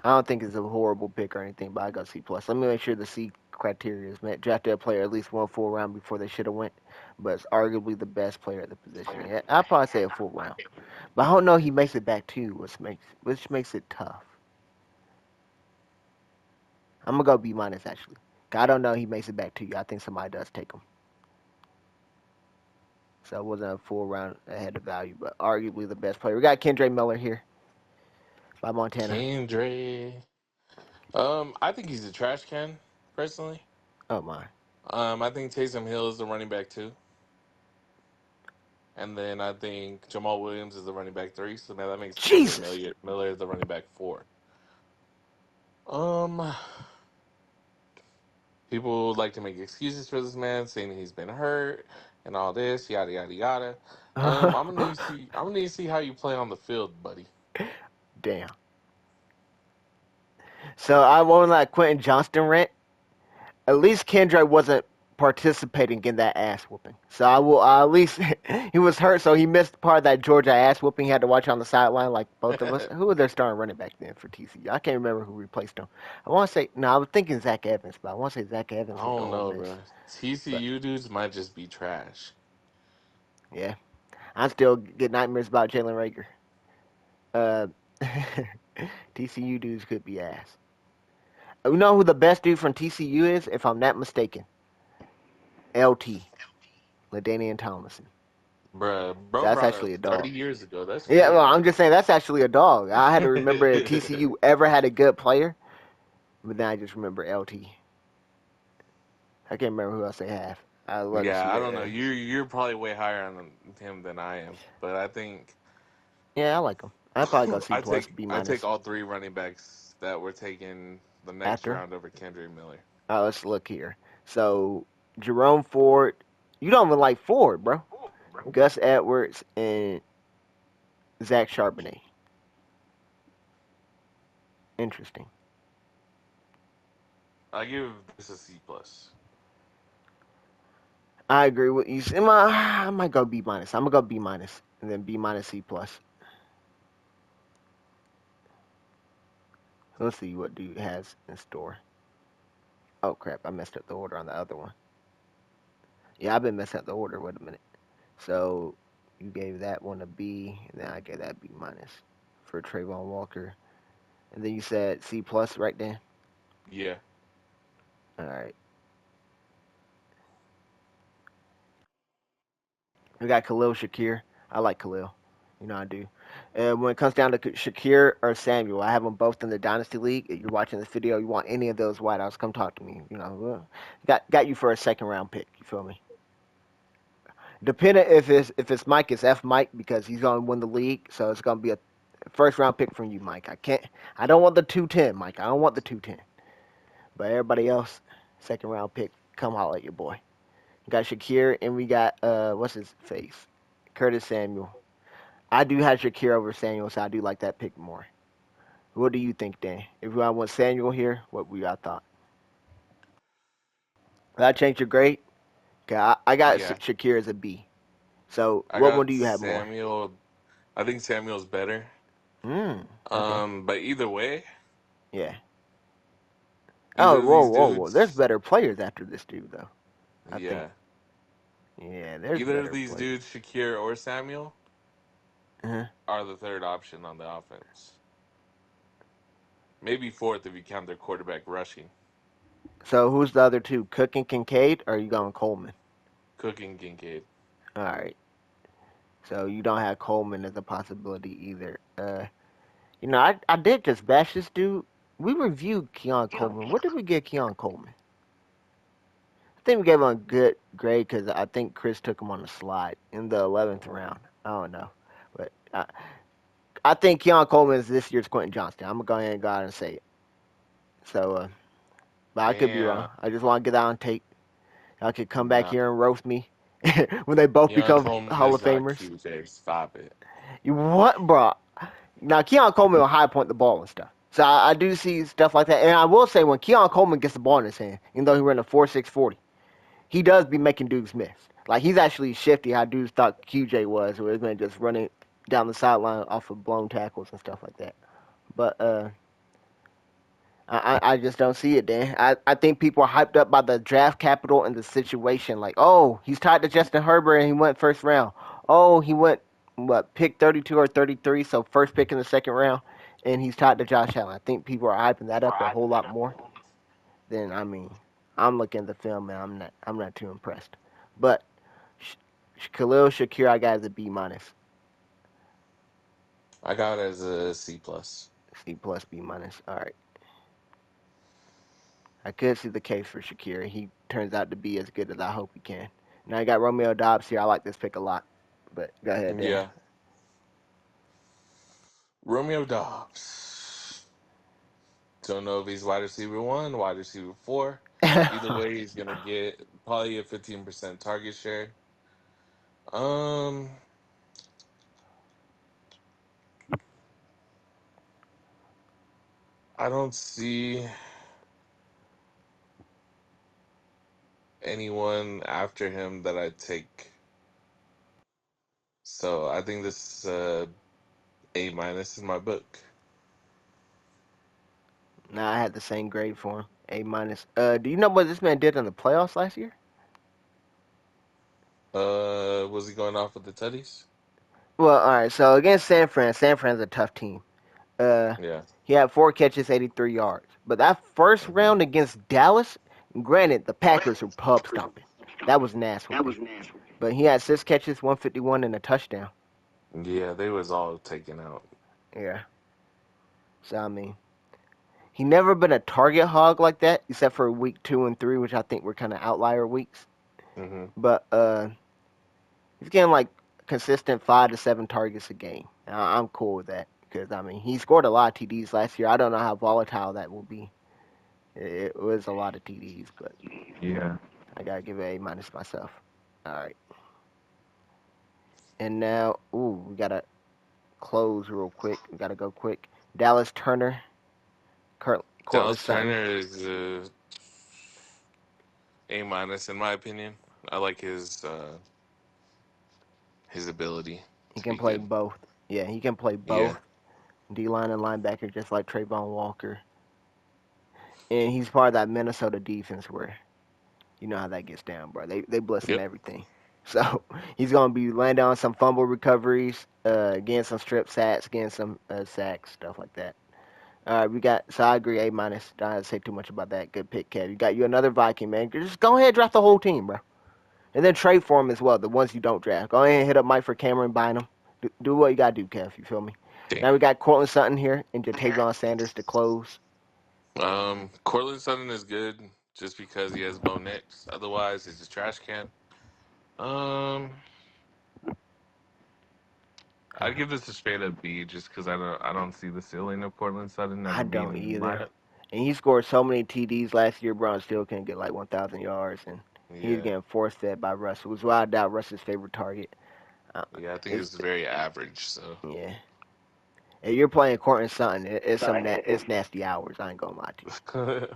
I don't think it's a horrible pick or anything, but I got C plus. Let me make sure the C criteria is met. Drafted a player at least one full round before they should have went, but it's arguably the best player at the position. Yeah, I'd probably say a full round, but I don't know he makes it back too, which makes it tough. I'm gonna go B minus actually. I don't know he makes it back to you. I think somebody does take him. So it wasn't a full round ahead of value, but arguably the best player. We got Kendra Miller here by Montana. Kendre. I think he's a trash can, personally. Oh my. I think Taysom Hill is the running back two. And then I think Jamal Williams is the running back three. So now that makes Kendra Jesus. Miller the running back four. Um, People like to make excuses for this man, saying he's been hurt and all this, yada yada yada. I'm gonna need to see. I'm gonna need to see how you play on the field, buddy. Damn. So I won't let Quentin Johnston rent. At least Kendra wasn't participating in that ass whooping. So I will at least he was hurt, so he missed part of that Georgia ass whooping. He had to watch on the sideline like both of us. I Who was their starting running back then for TCU? I can't remember who replaced him. I want to say no, I was thinking Zach Evans, but I want to say Zach Evans went to don't Ole know, Miss. bro. But TCU dudes might just be trash. yeah, I still get nightmares about Jalen Rager. Uh, TCU dudes could be ass. You know who the best dude from TCU is, if I'm not mistaken? LT, LaDainian Tomlinson. Bruh, So bro that's brought up actually a 30 dog. years ago. That's Yeah, well, crazy. I'm just saying that's actually a dog. I had to remember if TCU ever had a good player, but then I just remember LT. I can't remember who else they have. I'd love to Yeah, see I don't know. a. You're probably way higher on him than I am, but I think Yeah, I like him. I'd probably go C plus, B I take minus all three running backs that were taken the next after. round over Kendrick Miller. Let's look here. So Jerome Ford, you don't even like Ford, bro. Gus Edwards and Zach Charbonnet. Interesting. I give this a C plus. I agree with you. I might go B minus. I'm gonna go B minus and then B minus C plus. Let's see what dude has in store. Oh crap! I messed up the order on the other one. Yeah, I've been messing up the order. Wait a minute. So you gave that one a B, and then I gave that B minus for Trayvon Walker, and then you said C plus right then. Yeah, All right. We got Khalil Shakir. I like Khalil. You know I do. And when it comes down to Shakir or Samuel, I have them both in the Dynasty League. If you're watching this video, you want any of those wideouts, come talk to me. You know, got you for a second round pick. You feel me? Depending if it's Mike, it's F Mike because he's gonna win the league, so it's gonna be a first round pick from you, Mike. I don't want the 210, Mike. I don't want the 210. But everybody else, second round pick, come holler at your boy. We got Shakir and we got what's his face, Curtis Samuel. I do have Shakir over Samuel, so I do like that pick more. What do you think, Dan? If I want Samuel here, what we got thought? Did I change your grade? Okay, I got yeah. Shakir as a B. So I what one got do you have more? Samuel. I think Samuel's better. Okay. But either way, Yeah. Oh, either of whoa, these whoa, whoa. There's dudes, better players after this dude, though. I think. yeah, Yeah, there's either of better these players. dudes, Shakir or Samuel, Uh-huh. are the third option on the offense. Maybe fourth if you count their quarterback rushing. So who's the other two? Cook and Kincaid, or are you going Coleman? Cooking Kincaid. All right. So you don't have Coleman as a possibility either. I did just bash this dude. We reviewed Keon Coleman. What did we get Keon Coleman? I think we gave him a good grade because I think Chris took him on the slide in the 11th round. I don't know, but I think Keon Coleman is this year's Quentin Johnston. I'm gonna go ahead and go out and say it. So, but I could be wrong. Damn. I just want to get out on tape. I could come back Nah. here and roast me when they both Young become Coleman Hall is of not Famers. QJ. Stop it. You what, bro? Now Keon Coleman will high point the ball and stuff. So I do see stuff like that. And I will say when Keon Coleman gets the ball in his hand, even though he ran a 4.640, he does be making dudes miss. Like he's actually shifty how dudes thought QJ was, where he's been just running down the sideline off of blown tackles and stuff like that. But I just don't see it, Dan. I think people are hyped up by the draft capital and the situation. Like, oh, he's tied to Justin Herbert and he went first round. Oh, he went pick 32 or 33, so first pick in the second round, and he's tied to Josh Allen. I think people are hyping that up a whole lot more than I'm looking at the film and I'm not too impressed. But Khalil Shakir, I got as a B minus, I got it as a C plus. C plus B minus. All right. I could see the case for Shakir. He turns out to be as good as I hope he can. Now I got Romeo Dobbs here. I like this pick a lot. But go ahead, Dan. Yeah. Romeo Dobbs. Don't know if he's wide receiver one, wide receiver four. Either way, he's gonna get probably a 15% target share. Um, I don't see anyone after him that I take. So I think this is A minus in my book. Now I had the same grade for him. A minus. Do you know what this man did in the playoffs last year? Was he going off with the tutties? Well, all right. So against San Fran, San Fran's a tough team. Uh, Yeah. he had 4 catches, 83 yards. But that first Hmm. round against Dallas, granted, the Packers were pub stomping. That was an ass whooping. But he had 6 catches, 151, and a touchdown. Yeah, they was all taken out. Yeah. So I mean, he never been a target hog like that, except for week 2 and 3, which I think were kind of outlier weeks. Hmm. But he's getting like consistent 5 to 7 targets a game. I'm cool with that because I mean he scored a lot of TDs last year. I don't know how volatile that will be. It was a lot of TDs, but Yeah. I gotta give it A- myself. All right, and now we gotta close real quick. We gotta go quick. Dallas Turner, Cortland Dallas Sutton. Turner is A minus in my opinion. I like his ability He to can be play good. both. Yeah, he can play Yeah. both D line and linebacker, just like Trayvon Walker. And he's part of that Minnesota defense where you know how that gets down, bro. They blitz him Yep. everything. So he's gonna be landing on some fumble recoveries, getting some strip sacks, getting some sacks, stuff like that. All right, we got. So I agree, A minus. Don't have to say too much about that. Good pick, Kev. You got you another Viking, man. Just go ahead, draft the whole team, bro, and then trade for them as well. The ones you don't draft, go ahead and hit up Mike for Cameron, buying them. Do what you gotta do, Kev. You feel me? Damn. Now we got Cortland Sutton here and Jatavion Sanders to close. Cortland Sutton is good just because he has Bo Nix. Otherwise, he's a trash can. Um, I'd give this a straight up B just because I don't see the ceiling of Cortland Sutton I ever being don't an E either. minus. And he scored so many TDs last year. Brown still couldn't get like 1,000 yards, and he's Yeah, getting force fed by Russ. It was why I doubt Russ's favorite target. Uh, yeah, I think it's it's very average. So yeah. If you're playing Cortland Sutton, it's nasty hours. I ain't gonna lie to you.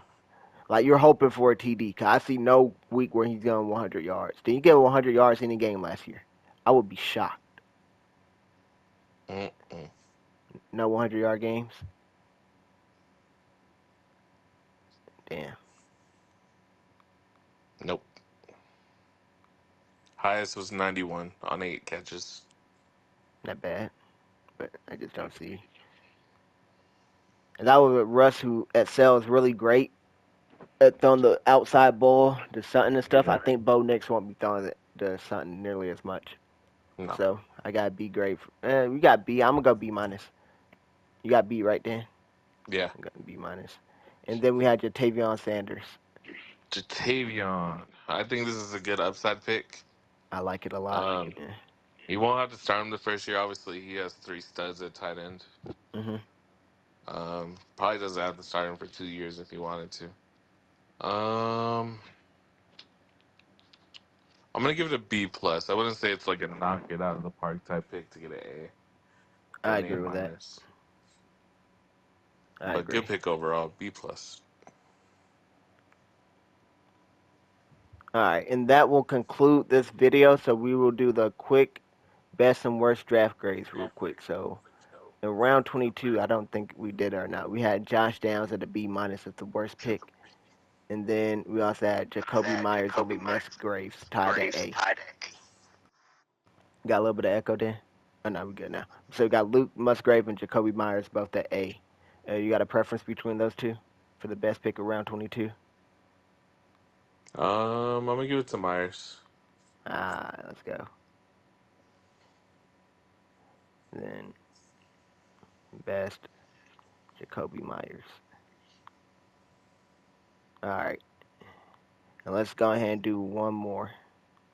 Like you're hoping for a TD. Cause I see no week where he's going 100 yards. Did he get 100 yards any game last year? I would be shocked. Mm-mm. No 100-yard games. Damn, Nope. Highest was 91 on 8 catches. not bad. But I just don't see. And that was with Russ, who excels really great at throwing the outside ball to Sutton and stuff. I Yeah. think Bo Nix won't be throwing it to Sutton nearly as much. No. So I got B grade. We got B. I'm gonna go B minus. You got B right then. Yeah. I got B minus. And then we had Jatavion Sanders. Jatavion. I think this is a good upside pick. I like it a lot. Um, Yeah. you won't have to start him the first year. Obviously, he has three studs at tight end. Mhm. Probably doesn't have to start him for 2 years if he wanted to. I'm gonna give it a B plus. I wouldn't say it's like a knock it out of the park type pick to get an A or I an A agree with that. minus, I but good agree. pick overall. B plus. All right, and that will conclude this video. So we will do the quick best and worst draft grades real quick. So in round 22, I don't think we did or not. We had Josh Downs at a B minus as the worst pick. And then we also had Jacoby Myers and McMusgraves tied at A. Got a little bit of echo there? Oh, no, we good now. So we got Luke Musgrave and Jacoby Myers both at A. You got a preference between those two for the best pick of round 22? I'm gonna give it to Myers. Let's go. Then best Jacoby Myers. All right. And let's go ahead and do one more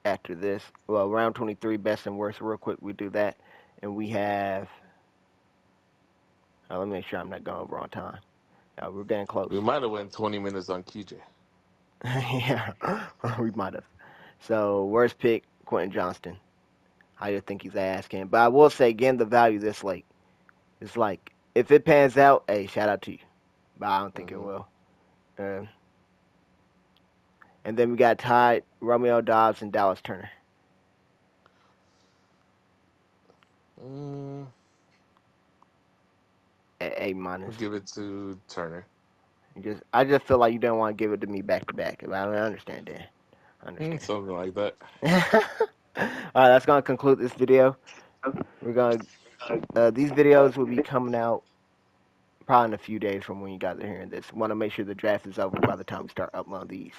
after this. Well, round 23, best and worst. Real quick, we do that. And we have. Let me make sure I'm not going over on time. We're getting close. We might have went 20 minutes on KJ. Yeah, we might have. So, worst pick, Quentin Johnston. I just think he's ass can. But I will say, again, the value this late. It's like, if it pans out, hey, shout out to you. But I don't think it Hmm. will. Uh, and then we got tied Romeo Dobbs and Dallas Turner. Mm, At A minus. I'll give it to Turner. I just feel like you don't want to give it to me back to back. I don't understand that. I understand. Something like that. All right, that's gonna conclude this video. We're gonna these videos will be coming out probably in a few days from when you guys are hearing this. Want to make sure the draft is over by the time we start uploading these.